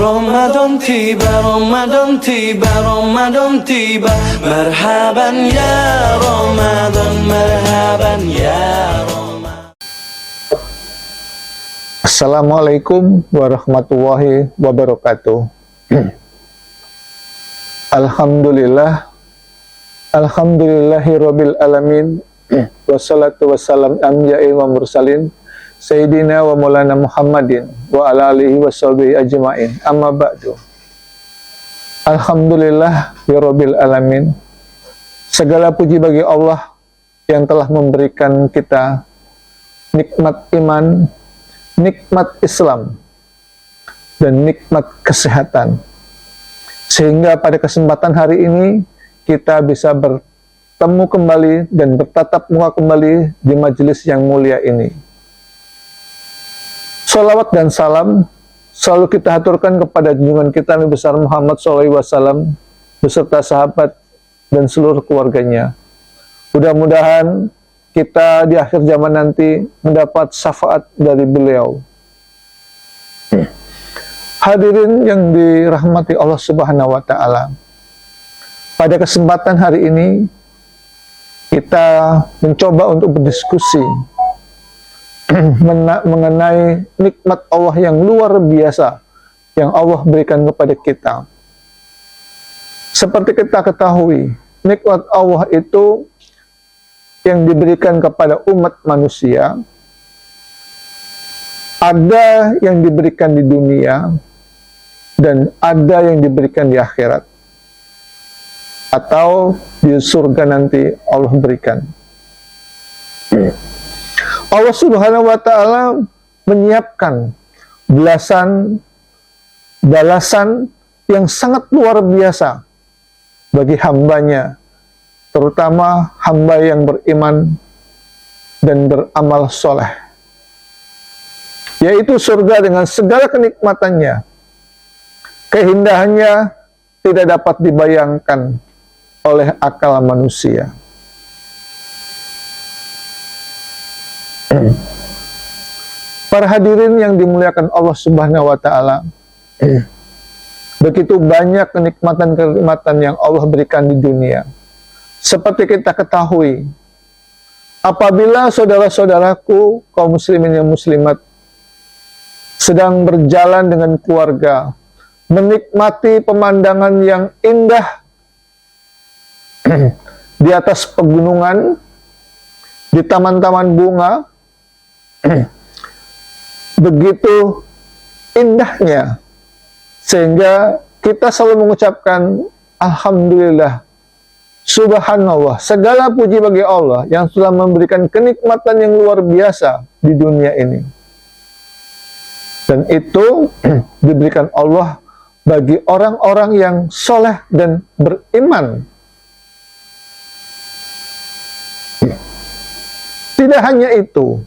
Ramadan tiba, Ramadan tiba, Ramadan tiba. Marhaban ya Ramadan, marhaban ya Ramadan. Assalamualaikum warahmatullahi wabarakatuh. Alhamdulillah, alhamdulillahirabbil alamin. Wassalatu wassalam anbiya'i wa mursalin Sayyidina wa maulana Muhammadin wa ala alihi wa sahbihi ajma'in. Amma ba'du. Alhamdulillah rabbil alamin. Segala puji bagi Allah yang telah memberikan kita nikmat iman, nikmat Islam, dan nikmat kesehatan. Sehingga pada kesempatan hari ini kita bisa bertemu kembali dan bertatap muka kembali di majelis yang mulia ini. Salawat dan salam selalu kita haturkan kepada junjungan kita Nabi besar Muhammad SAW beserta sahabat dan seluruh keluarganya. Mudah-mudahan kita di akhir zaman nanti mendapat syafaat dari beliau. Hadirin yang dirahmati Allah Subhanahu wa Ta'ala, pada kesempatan hari ini kita mencoba untuk berdiskusi mengenai nikmat Allah yang luar biasa yang Allah berikan kepada kita. Seperti kita ketahui, nikmat Allah itu yang diberikan kepada umat manusia, ada yang diberikan di dunia dan ada yang diberikan di akhirat, atau di surga nanti Allah berikan. Allah Subhanahu wa Ta'ala menyiapkan balasan yang sangat luar biasa bagi hambanya, terutama hamba yang beriman dan beramal soleh, yaitu surga dengan segala kenikmatannya. Keindahannya tidak dapat dibayangkan oleh akal manusia. Para hadirin yang dimuliakan Allah Subhanahu wa Ta'ala, begitu banyak kenikmatan-kenikmatan yang Allah berikan di dunia. Seperti kita ketahui, apabila saudara-saudaraku kaum muslimin dan muslimat sedang berjalan dengan keluarga, menikmati pemandangan yang indah di atas pegunungan, di taman-taman bunga, begitu indahnya, sehingga kita selalu mengucapkan Alhamdulillah, Subhanallah, segala puji bagi Allah yang telah memberikan kenikmatan yang luar biasa di dunia ini. Dan itu diberikan Allah bagi orang-orang yang soleh dan beriman. Tidak hanya itu,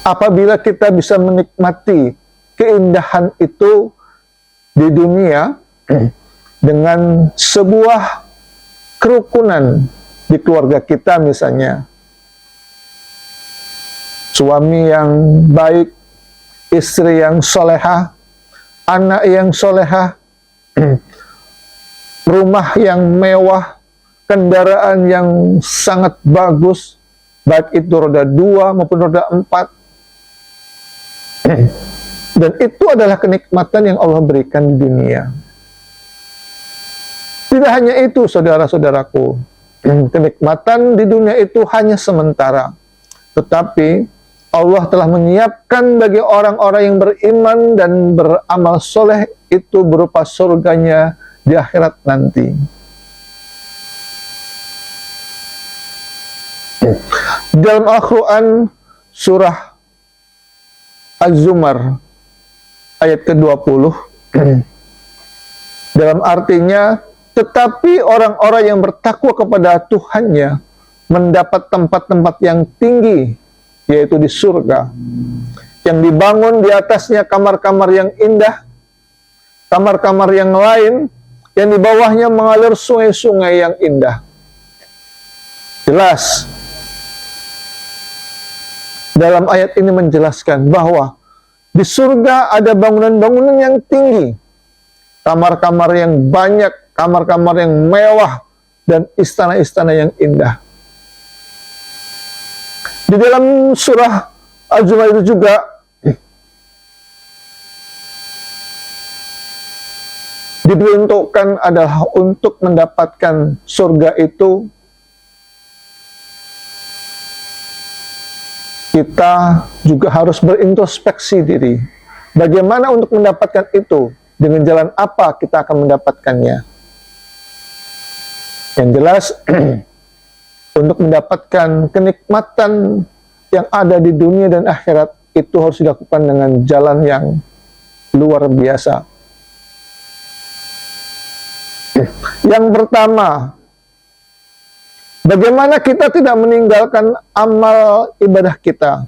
apabila kita bisa menikmati keindahan itu di dunia dengan sebuah kerukunan di keluarga kita, misalnya suami yang baik, istri yang solehah, anak yang solehah, rumah yang mewah, kendaraan yang sangat bagus, baik itu roda 2 maupun roda 4. Dan itu adalah kenikmatan yang Allah berikan di dunia. Tidak hanya itu, saudara-saudaraku, kenikmatan di dunia itu hanya sementara. Tetapi Allah telah menyiapkan bagi orang-orang yang beriman dan beramal soleh itu berupa surganya di akhirat nanti. Dalam Al-Quran surah Az-Zumar ayat ke-20, dalam artinya, tetapi orang-orang yang bertakwa kepada Tuhannya mendapat tempat-tempat yang tinggi, yaitu di surga, yang dibangun di atasnya kamar-kamar yang indah, kamar-kamar yang lain, yang di bawahnya mengalir sungai-sungai yang indah. Jelas dalam ayat ini menjelaskan bahwa Di surga ada bangunan-bangunan yang tinggi, kamar-kamar yang banyak, kamar-kamar yang mewah, dan istana-istana yang indah. Di dalam surah Al-Zumar itu juga diperuntukkan adalah untuk mendapatkan surga itu kita juga harus berintrospeksi diri. Bagaimana untuk mendapatkan itu? Dengan jalan apa kita akan mendapatkannya? Yang jelas, untuk mendapatkan kenikmatan yang ada di dunia dan akhirat itu harus dilakukan dengan jalan yang luar biasa. Yang pertama, bagaimana kita tidak meninggalkan amal ibadah kita,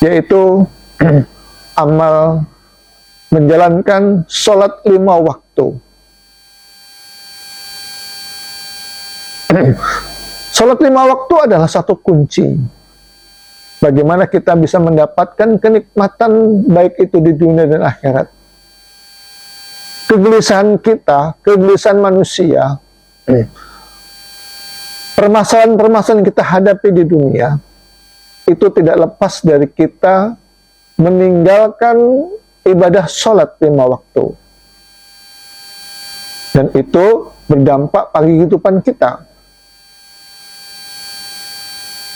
yaitu amal menjalankan sholat 5 waktu. Sholat 5 waktu adalah satu kunci bagaimana kita bisa mendapatkan kenikmatan baik itu di dunia dan akhirat. Kegelisahan kita, kegelisahan manusia, permasalahan-permasalahan yang kita hadapi di dunia, itu tidak lepas dari kita meninggalkan ibadah sholat 5 waktu. Dan itu berdampak pada kehidupan kita.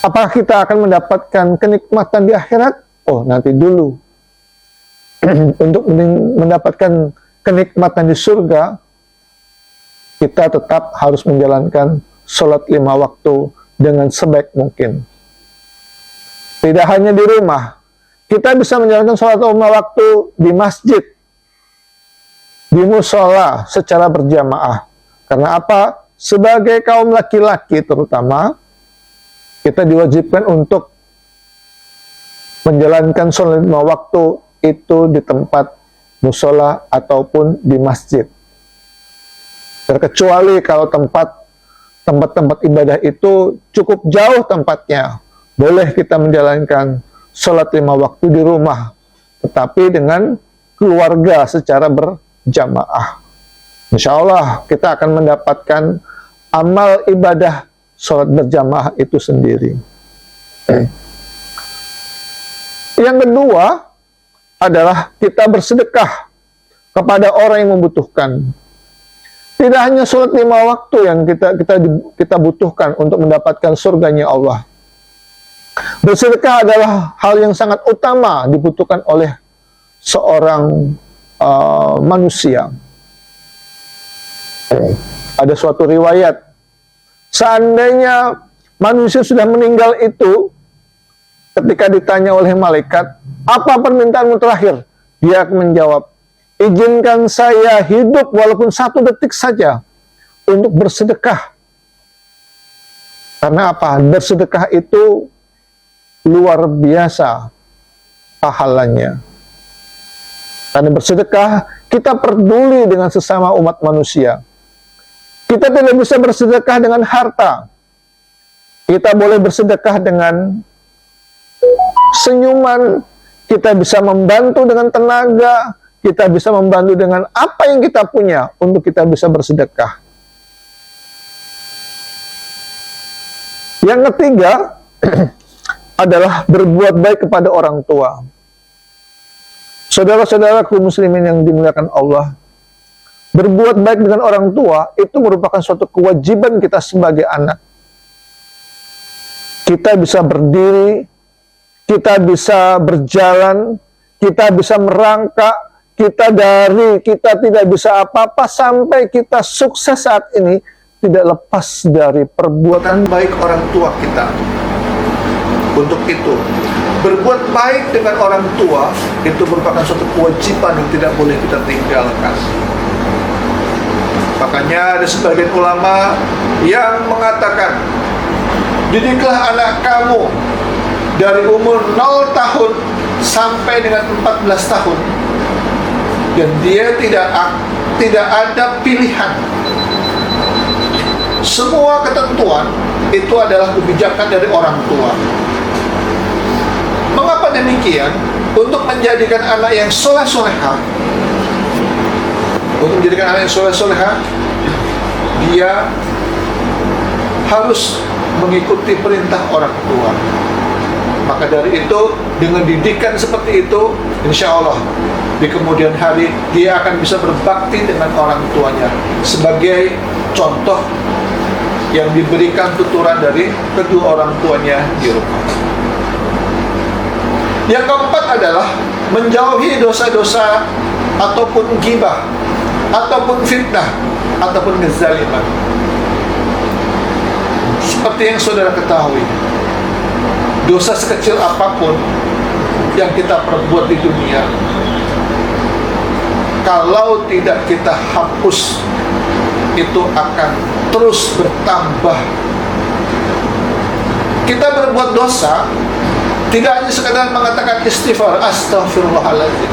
Apakah kita akan mendapatkan kenikmatan di akhirat? Oh, nanti dulu. Untuk mendapatkan kenikmatan di surga, kita tetap harus menjalankan sholat 5 waktu dengan sebaik mungkin. Tidak hanya di rumah, kita bisa menjalankan sholat 5 waktu di masjid, di musola secara berjamaah. Karena apa? Sebagai kaum laki-laki terutama, kita diwajibkan untuk menjalankan sholat 5 waktu itu di tempat musola ataupun di masjid. Terkecuali kalau tempat-tempat ibadah itu cukup jauh tempatnya, boleh kita menjalankan sholat 5 waktu di rumah, tetapi dengan keluarga secara berjamaah. Insya Allah kita akan mendapatkan amal ibadah sholat berjamaah itu sendiri. Yang kedua adalah kita bersedekah kepada orang yang membutuhkan. Tidak hanya sholat 5 waktu yang kita butuhkan untuk mendapatkan surganya Allah. Bersedekah adalah hal yang sangat utama dibutuhkan oleh seorang manusia. Ada suatu riwayat, seandainya manusia sudah meninggal itu, ketika ditanya oleh malaikat, apa permintaanmu terakhir? Dia akan menjawab, izinkan saya hidup walaupun 1 detik saja untuk bersedekah. Karena apa? Bersedekah itu luar biasa pahalanya. Karena bersedekah, kita peduli dengan sesama umat manusia. Kita tidak bisa bersedekah dengan harta. Kita boleh bersedekah dengan senyuman, kita bisa membantu dengan tenaga, kita bisa membantu dengan apa yang kita punya untuk kita bisa bersedekah. Yang ketiga adalah berbuat baik kepada orang tua. Saudara-saudaraku muslimin yang dimuliakan Allah, berbuat baik dengan orang tua itu merupakan suatu kewajiban kita sebagai anak. Kita bisa berdiri, kita bisa berjalan, kita bisa merangkak, kita tidak bisa apa-apa sampai kita sukses saat ini tidak lepas dari perbuatan baik orang tua kita. Untuk itu, berbuat baik dengan orang tua itu merupakan suatu kewajiban yang tidak boleh kita tinggalkan. Makanya ada sebagian ulama yang mengatakan, didiklah anak kamu dari umur 0 tahun sampai dengan 14 tahun, dan dia tidak ada pilihan. Semua ketentuan itu adalah kebijakan dari orang tua. Mengapa Kenapa demikian? Untuk menjadikan anak yang soleh-soleha, dia harus mengikuti perintah orang tua. Maka dari itu, dengan didikan seperti itu, insya Allah di kemudian hari dia akan bisa berbakti dengan orang tuanya sebagai contoh yang diberikan tuturan dari kedua orang tuanya di rumah. Yang keempat adalah menjauhi dosa-dosa ataupun ghibah, ataupun fitnah, ataupun kezaliman. Seperti yang saudara ketahui, dosa sekecil apapun yang kita perbuat di dunia, kalau tidak kita hapus, itu akan terus bertambah. Kita berbuat dosa tidak hanya sekadar mengatakan istighfar, astaghfirullahaladzim.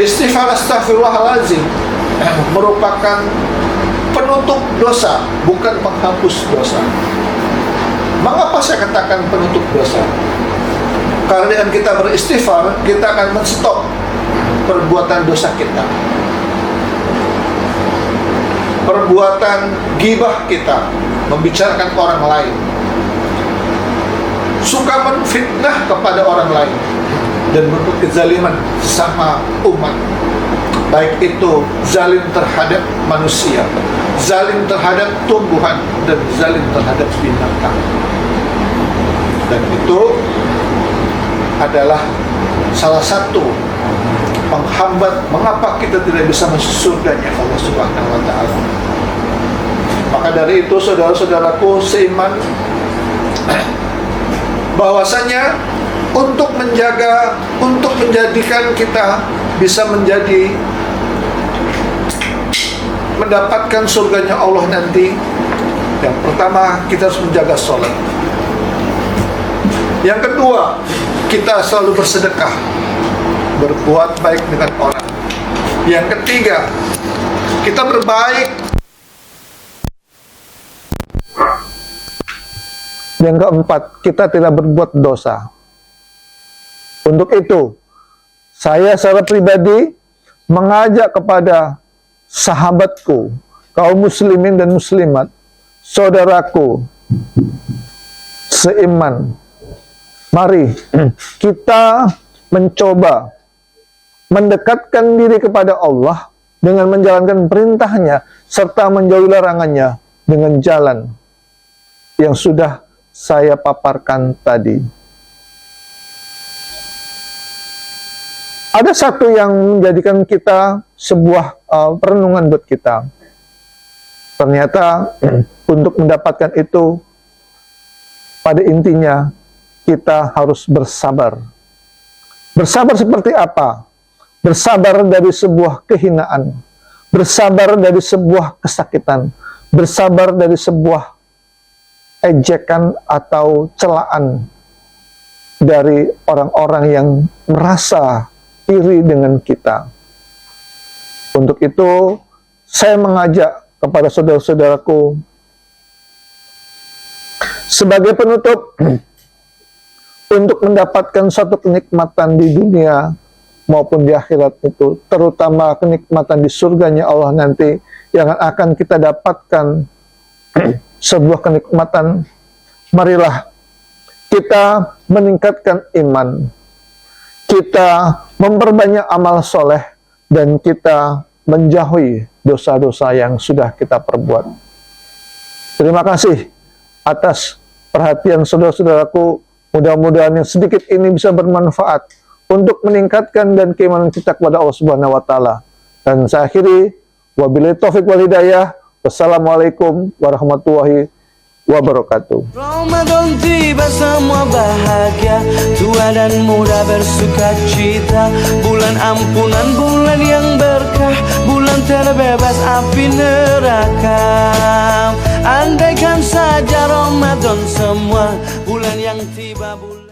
Istighfar astaghfirullahaladzim merupakan penutup dosa, bukan penghapus dosa. Mengapa saya katakan penutup dosa? Karena dengan kita beristighfar, kita akan menstop perbuatan dosa kita, perbuatan ghibah kita, membicarakan orang lain, suka menfitnah kepada orang lain, dan berbuat kezaliman sesama umat, baik itu zalim terhadap manusia, zalim terhadap tumbuhan, dan zalim terhadap binatang. Dan itu adalah salah satu penghambat mengapa kita tidak bisa masuk surganya Allah Subhanahu wa ta'ala. Maka dari itu, saudara-saudaraku seiman, bahwasanya untuk menjadikan kita bisa mendapatkan surganya Allah nanti, yang pertama kita harus menjaga sholat. Yang kedua, kita selalu bersedekah, berbuat baik dengan orang. Yang ketiga, kita berbaik. Yang keempat, kita tidak berbuat dosa. Untuk itu, saya secara pribadi mengajak kepada sahabatku, kaum muslimin dan muslimat, saudaraku seiman, mari kita mencoba mendekatkan diri kepada Allah dengan menjalankan perintahnya serta menjauhi larangannya dengan jalan yang sudah saya paparkan tadi. Ada satu yang menjadikan kita sebuah perenungan buat kita. Ternyata untuk mendapatkan itu, pada intinya kita harus bersabar. Bersabar seperti apa? Bersabar dari sebuah kehinaan, bersabar dari sebuah kesakitan, bersabar dari sebuah ejekan atau celaan dari orang-orang yang merasa iri dengan kita. Untuk itu, saya mengajak kepada saudara-saudaraku, sebagai penutup, untuk mendapatkan suatu kenikmatan di dunia maupun di akhirat itu, terutama kenikmatan di surganya Allah nanti, yang akan kita dapatkan sebuah kenikmatan, marilah kita meningkatkan iman, kita memperbanyak amal soleh, dan kita menjauhi dosa-dosa yang sudah kita perbuat. Terima kasih atas perhatian saudara-saudaraku. Mudah-mudahan yang sedikit ini bisa bermanfaat untuk meningkatkan dan keimanan kita kepada Allah Subhanahu wa taala. Dan saya akhiri, wabillahi taufik wal hidayah. Wassalamualaikum warahmatullahi wabarakatuh. Ramadan tiba semua bahagia, tua dan muda bersuka cita. Bulan ampunan, bulan yang berkah, bulan terbebas api neraka. Andaikan saja Ramadan semua, bulan yang tiba bulan